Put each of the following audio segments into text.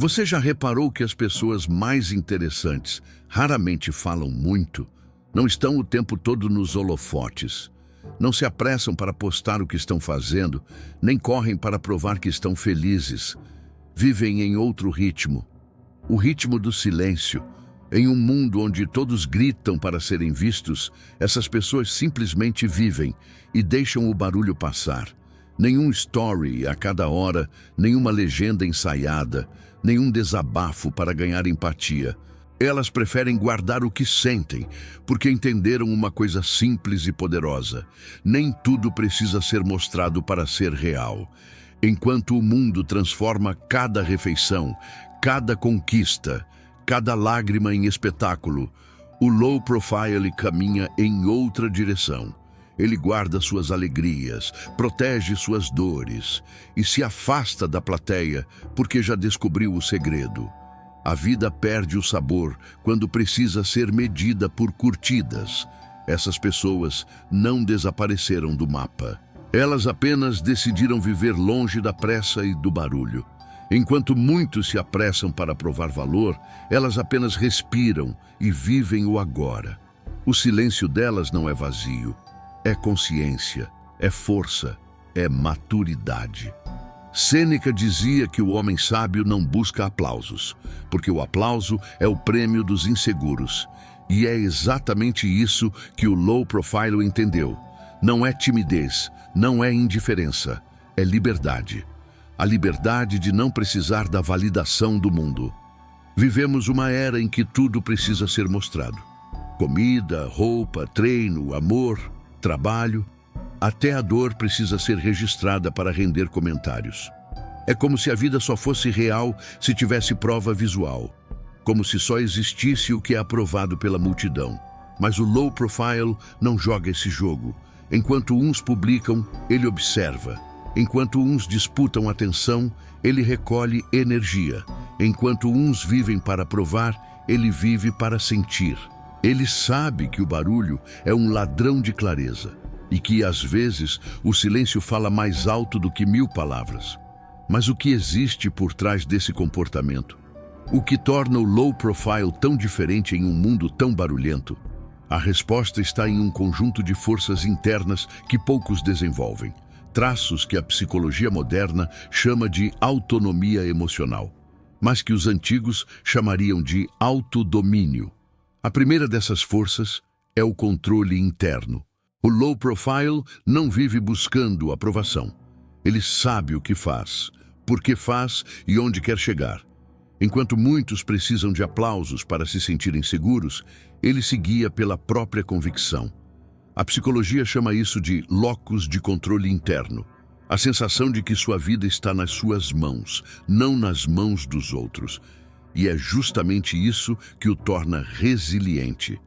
Você já reparou que as pessoas mais interessantes raramente falam muito? Não estão o tempo todo nos holofotes. Não se apressam para postar o que estão fazendo, nem correm para provar que estão felizes. Vivem em outro ritmo, o ritmo do silêncio. Em um mundo onde todos gritam para serem vistos, essas pessoas simplesmente vivem e deixam o barulho passar. Nenhum story a cada hora, nenhuma legenda ensaiada, nenhum desabafo para ganhar empatia. Elas preferem guardar o que sentem, porque entenderam uma coisa simples e poderosa. Nem tudo precisa ser mostrado para ser real. Enquanto o mundo transforma cada refeição, cada conquista, cada lágrima em espetáculo, o low profile caminha em outra direção. Ele guarda suas alegrias, protege suas dores e se afasta da plateia porque já descobriu o segredo. A vida perde o sabor quando precisa ser medida por curtidas. Essas pessoas não desapareceram do mapa. Elas apenas decidiram viver longe da pressa e do barulho. Enquanto muitos se apressam para provar valor, elas apenas respiram e vivem o agora. O silêncio delas não é vazio, é consciência, é força, é maturidade. Sêneca dizia que o homem sábio não busca aplausos, porque o aplauso é o prêmio dos inseguros. E é exatamente isso que o low profile entendeu. Não é timidez, não é indiferença, é liberdade. A liberdade de não precisar da validação do mundo. Vivemos uma era em que tudo precisa ser mostrado. Comida, roupa, treino, amor, trabalho. Até a dor precisa ser registrada para render comentários. É como se a vida só fosse real se tivesse prova visual. Como se só existisse o que é aprovado pela multidão. Mas o low profile não joga esse jogo. Enquanto uns publicam, ele observa. Enquanto uns disputam atenção, ele recolhe energia. Enquanto uns vivem para provar, ele vive para sentir. Ele sabe que o barulho é um ladrão de clareza e que, às vezes, o silêncio fala mais alto do que 1000 palavras. Mas o que existe por trás desse comportamento? O que torna o low profile tão diferente em um mundo tão barulhento? A resposta está em um conjunto de forças internas que poucos desenvolvem. Traços que a psicologia moderna chama de autonomia emocional, mas que os antigos chamariam de autodomínio. A primeira dessas forças é o controle interno. O low profile não vive buscando aprovação. Ele sabe o que faz, por que faz e onde quer chegar. Enquanto muitos precisam de aplausos para se sentirem seguros, ele se guia pela própria convicção. A psicologia chama isso de locus de controle interno. A sensação de que sua vida está nas suas mãos, não nas mãos dos outros. E é justamente isso que o torna resiliente.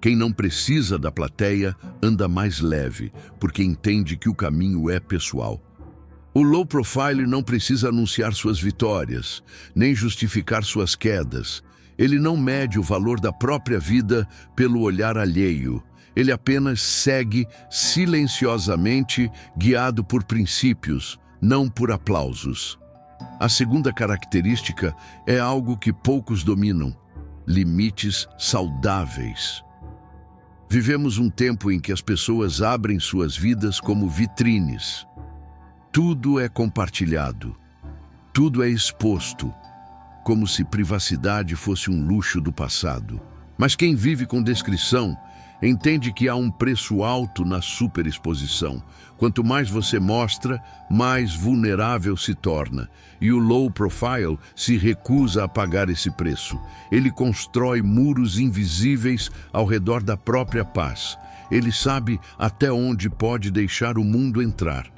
Quem não precisa da plateia anda mais leve, porque entende que o caminho é pessoal. O low profile não precisa anunciar suas vitórias, nem justificar suas quedas. Ele não mede o valor da própria vida pelo olhar alheio. Ele apenas segue silenciosamente, guiado por princípios, não por aplausos. A segunda característica é algo que poucos dominam: limites saudáveis. Vivemos um tempo em que as pessoas abrem suas vidas como vitrines. Tudo é compartilhado, tudo é exposto, como se privacidade fosse um luxo do passado. Mas quem vive com descrição entende que há um preço alto na superexposição. Quanto mais você mostra, mais vulnerável se torna. E o low profile se recusa a pagar esse preço. Ele constrói muros invisíveis ao redor da própria paz. Ele sabe até onde pode deixar o mundo entrar.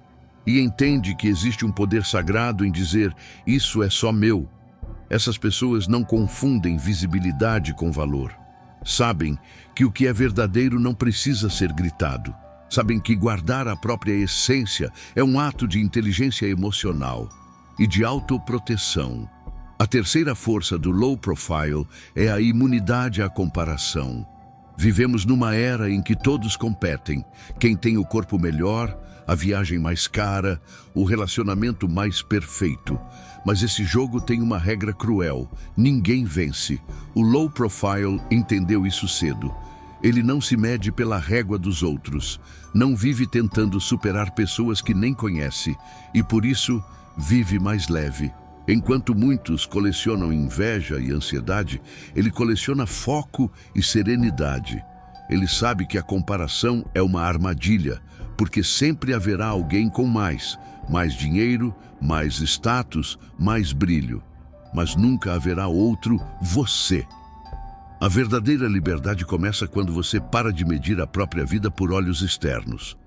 E entende que existe um poder sagrado em dizer: isso é só meu. Essas pessoas não confundem visibilidade com valor. Sabem que o que é verdadeiro não precisa ser gritado. Sabem que guardar a própria essência é um ato de inteligência emocional e de autoproteção. A terceira força do low profile é a imunidade à comparação. Vivemos numa era em que todos competem. Quem tem o corpo melhor, a viagem mais cara, o relacionamento mais perfeito. Mas esse jogo tem uma regra cruel: ninguém vence. O low profile entendeu isso cedo. Ele não se mede pela régua dos outros, não vive tentando superar pessoas que nem conhece e, por isso, vive mais leve. Enquanto muitos colecionam inveja e ansiedade, ele coleciona foco e serenidade. Ele sabe que a comparação é uma armadilha, porque sempre haverá alguém com mais dinheiro, mais status, mais brilho. Mas nunca haverá outro você. A verdadeira liberdade começa quando você para de medir a própria vida por olhos externos.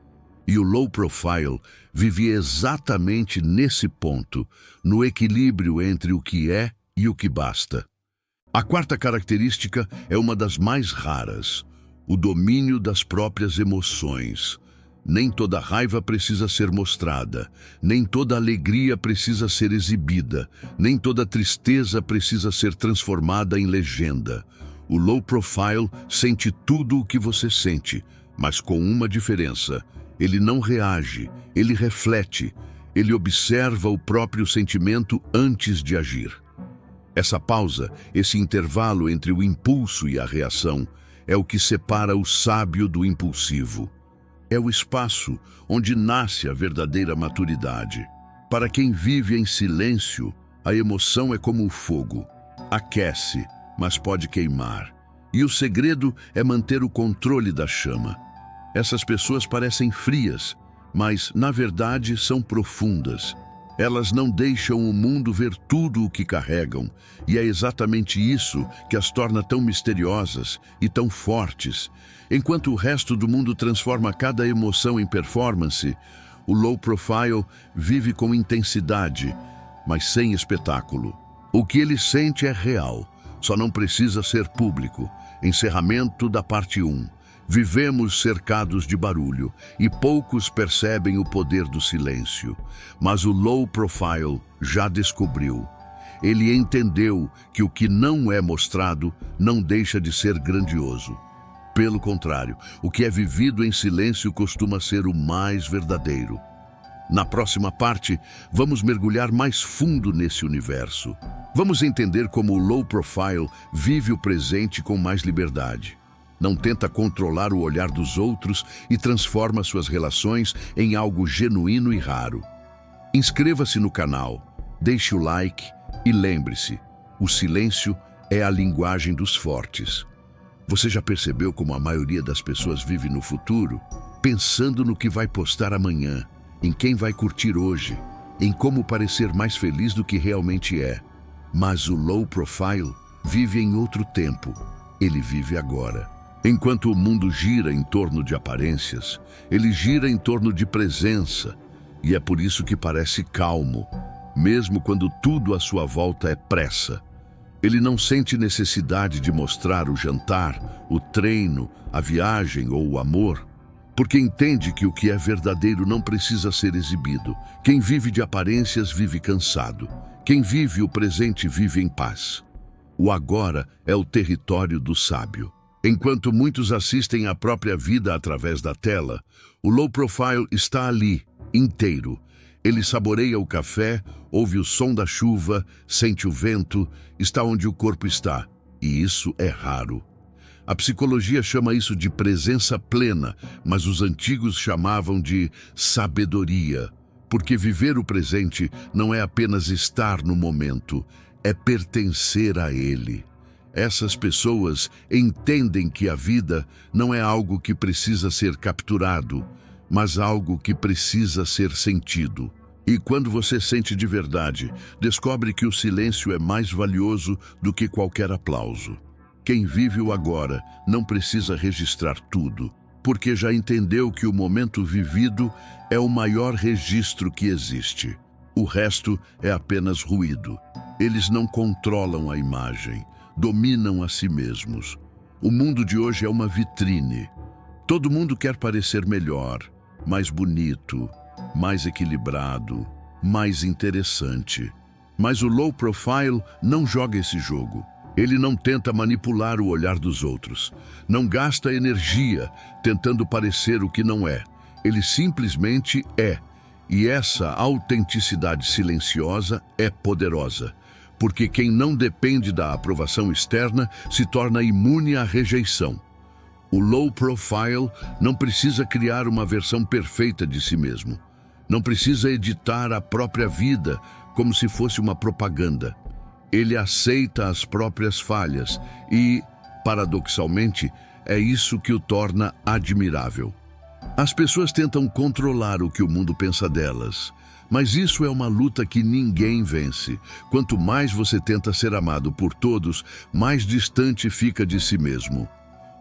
E o low profile vivia exatamente nesse ponto, no equilíbrio entre o que é e o que basta. A quarta característica é uma das mais raras: o domínio das próprias emoções. Nem toda raiva precisa ser mostrada, nem toda alegria precisa ser exibida, nem toda tristeza precisa ser transformada em legenda. O low profile sente tudo o que você sente, mas com uma diferença: ele não reage, ele reflete, ele observa o próprio sentimento antes de agir. Essa pausa, esse intervalo entre o impulso e a reação, é o que separa o sábio do impulsivo. É o espaço onde nasce a verdadeira maturidade. Para quem vive em silêncio, a emoção é como o fogo: aquece, mas pode queimar. E o segredo é manter o controle da chama. Essas pessoas parecem frias, mas, na verdade, são profundas. Elas não deixam o mundo ver tudo o que carregam, e é exatamente isso que as torna tão misteriosas e tão fortes. Enquanto o resto do mundo transforma cada emoção em performance, o low profile vive com intensidade, mas sem espetáculo. O que ele sente é real, só não precisa ser público. Encerramento da parte 1. Vivemos cercados de barulho e poucos percebem o poder do silêncio. Mas o low profile já descobriu. Ele entendeu que o que não é mostrado não deixa de ser grandioso. Pelo contrário, o que é vivido em silêncio costuma ser o mais verdadeiro. Na próxima parte, vamos mergulhar mais fundo nesse universo. Vamos entender como o low profile vive o presente com mais liberdade. Não tenta controlar o olhar dos outros e transforma suas relações em algo genuíno e raro. Inscreva-se no canal, deixe o like e lembre-se: o silêncio é a linguagem dos fortes. Você já percebeu como a maioria das pessoas vive no futuro, pensando no que vai postar amanhã, em quem vai curtir hoje, em como parecer mais feliz do que realmente é? Mas o low profile vive em outro tempo. Ele vive agora. Enquanto o mundo gira em torno de aparências, ele gira em torno de presença. E é por isso que parece calmo, mesmo quando tudo à sua volta é pressa. Ele não sente necessidade de mostrar o jantar, o treino, a viagem ou o amor, porque entende que o que é verdadeiro não precisa ser exibido. Quem vive de aparências vive cansado. Quem vive o presente vive em paz. O agora é o território do sábio. Enquanto muitos assistem à própria vida através da tela, o low profile está ali, inteiro. Ele saboreia o café, ouve o som da chuva, sente o vento, está onde o corpo está. E isso é raro. A psicologia chama isso de presença plena, mas os antigos chamavam de sabedoria. Porque viver o presente não é apenas estar no momento, é pertencer a ele. Essas pessoas entendem que a vida não é algo que precisa ser capturado, mas algo que precisa ser sentido. E quando você sente de verdade, descobre que o silêncio é mais valioso do que qualquer aplauso. Quem vive o agora não precisa registrar tudo, porque já entendeu que o momento vivido é o maior registro que existe. O resto é apenas ruído. Eles não controlam a imagem, dominam a si mesmos. O mundo de hoje é uma vitrine. Todo mundo quer parecer melhor, mais bonito, mais equilibrado, mais interessante. Mas o low profile não joga esse jogo. Ele não tenta manipular o olhar dos outros. Não gasta energia tentando parecer o que não é. Ele simplesmente é. E essa autenticidade silenciosa é poderosa. Porque quem não depende da aprovação externa se torna imune à rejeição. O low profile não precisa criar uma versão perfeita de si mesmo. Não precisa editar a própria vida como se fosse uma propaganda. Ele aceita as próprias falhas e, paradoxalmente, é isso que o torna admirável. As pessoas tentam controlar o que o mundo pensa delas, mas isso é uma luta que ninguém vence. Quanto mais você tenta ser amado por todos, mais distante fica de si mesmo.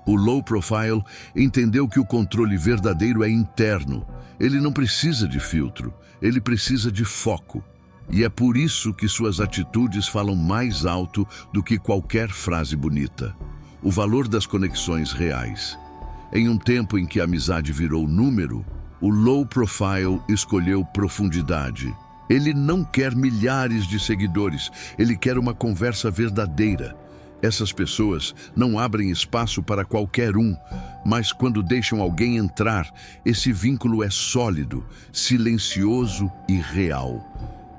O low profile entendeu que o controle verdadeiro é interno. Ele não precisa de filtro, ele precisa de foco. E é por isso que suas atitudes falam mais alto do que qualquer frase bonita. O valor das conexões reais. Em um tempo em que a amizade virou número, o low profile escolheu profundidade. Ele não quer milhares de seguidores, ele quer uma conversa verdadeira. Essas pessoas não abrem espaço para qualquer um, mas quando deixam alguém entrar, esse vínculo é sólido, silencioso e real.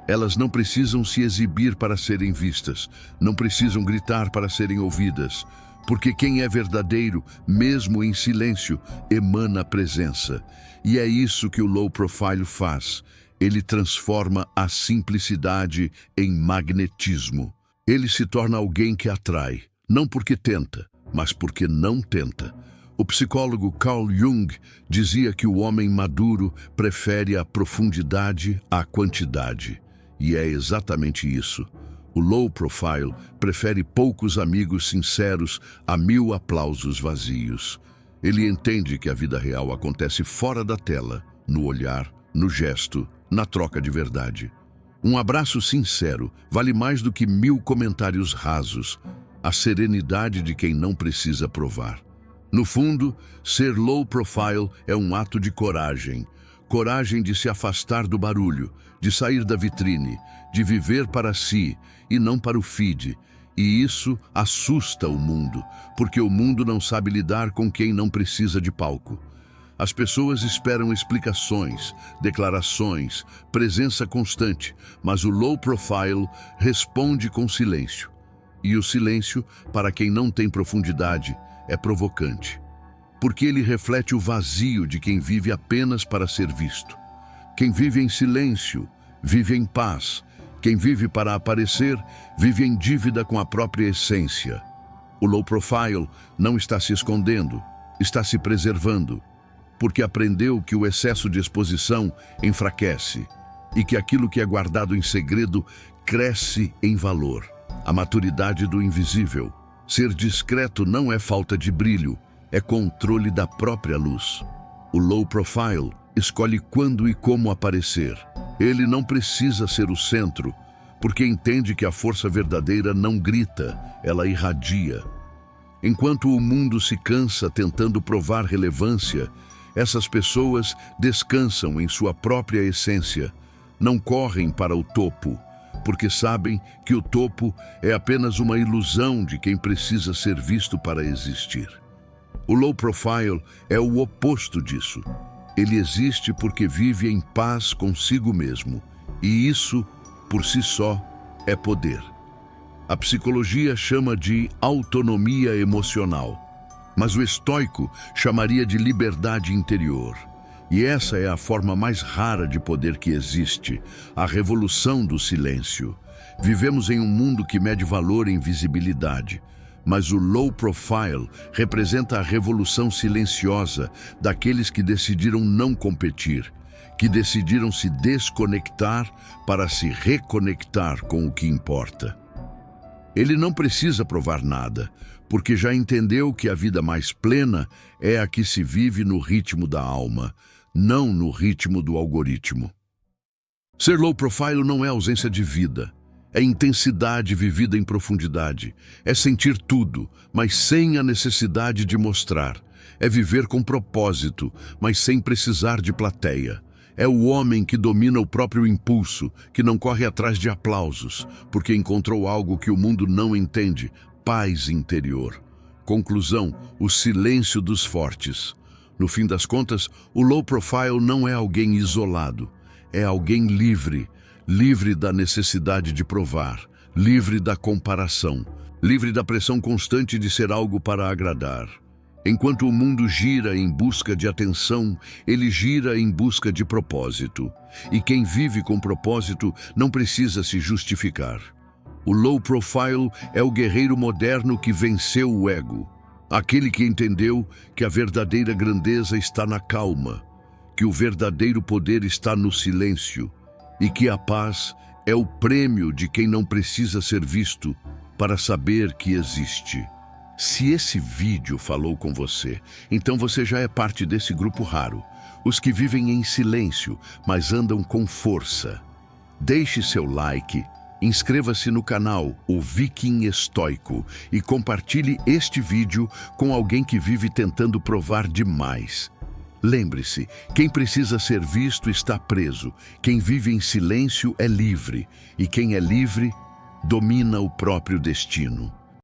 Elas não precisam se exibir para serem vistas, não precisam gritar para serem ouvidas, porque quem é verdadeiro, mesmo em silêncio, emana presença. E é isso que o low profile faz. Ele transforma a simplicidade em magnetismo. Ele se torna alguém que atrai, não porque tenta, mas porque não tenta. O psicólogo Carl Jung dizia que o homem maduro prefere a profundidade à quantidade. E é exatamente isso. O low profile prefere poucos amigos sinceros a 1000 aplausos vazios. Ele entende que a vida real acontece fora da tela, no olhar, no gesto, na troca de verdade. Um abraço sincero vale mais do que 1000 comentários rasos. A serenidade de quem não precisa provar. No fundo, ser low profile é um ato de coragem. Coragem de se afastar do barulho, de sair da vitrine, de viver para si e não para o feed. E isso assusta o mundo, porque o mundo não sabe lidar com quem não precisa de palco. As pessoas esperam explicações, declarações, presença constante, mas o low profile responde com silêncio. E o silêncio, para quem não tem profundidade, é provocante. Porque ele reflete o vazio de quem vive apenas para ser visto. Quem vive em silêncio, vive em paz. Quem vive para aparecer, vive em dívida com a própria essência. O low profile não está se escondendo, está se preservando. Porque aprendeu que o excesso de exposição enfraquece e que aquilo que é guardado em segredo cresce em valor. A maturidade do invisível. Ser discreto não é falta de brilho, é controle da própria luz. O low profile escolhe quando e como aparecer. Ele não precisa ser o centro, porque entende que a força verdadeira não grita, ela irradia. Enquanto o mundo se cansa tentando provar relevância, essas pessoas descansam em sua própria essência, não correm para o topo, porque sabem que o topo é apenas uma ilusão de quem precisa ser visto para existir. O low profile é o oposto disso. Ele existe porque vive em paz consigo mesmo, e isso, por si só, é poder. A psicologia chama de autonomia emocional. Mas o estoico chamaria de liberdade interior. E essa é a forma mais rara de poder que existe, a revolução do silêncio. Vivemos em um mundo que mede valor em visibilidade, mas o low profile representa a revolução silenciosa daqueles que decidiram não competir, que decidiram se desconectar para se reconectar com o que importa. Ele não precisa provar nada, porque já entendeu que a vida mais plena é a que se vive no ritmo da alma, não no ritmo do algoritmo. Ser low profile não é ausência de vida, é intensidade vivida em profundidade, é sentir tudo, mas sem a necessidade de mostrar, é viver com propósito, mas sem precisar de plateia. É o homem que domina o próprio impulso, que não corre atrás de aplausos, porque encontrou algo que o mundo não entende: paz interior. Conclusão: o silêncio dos fortes. No fim das contas, o low profile não é alguém isolado, é alguém livre, livre da necessidade de provar, livre da comparação, livre da pressão constante de ser algo para agradar. Enquanto o mundo gira em busca de atenção, ele gira em busca de propósito. E quem vive com propósito não precisa se justificar. O low profile é o guerreiro moderno que venceu o ego. Aquele que entendeu que a verdadeira grandeza está na calma, que o verdadeiro poder está no silêncio e que a paz é o prêmio de quem não precisa ser visto para saber que existe. Se esse vídeo falou com você, então você já é parte desse grupo raro, os que vivem em silêncio, mas andam com força. Deixe seu like, inscreva-se no canal O Viking Estoico e compartilhe este vídeo com alguém que vive tentando provar demais. Lembre-se, quem precisa ser visto está preso, quem vive em silêncio é livre, e quem é livre domina o próprio destino.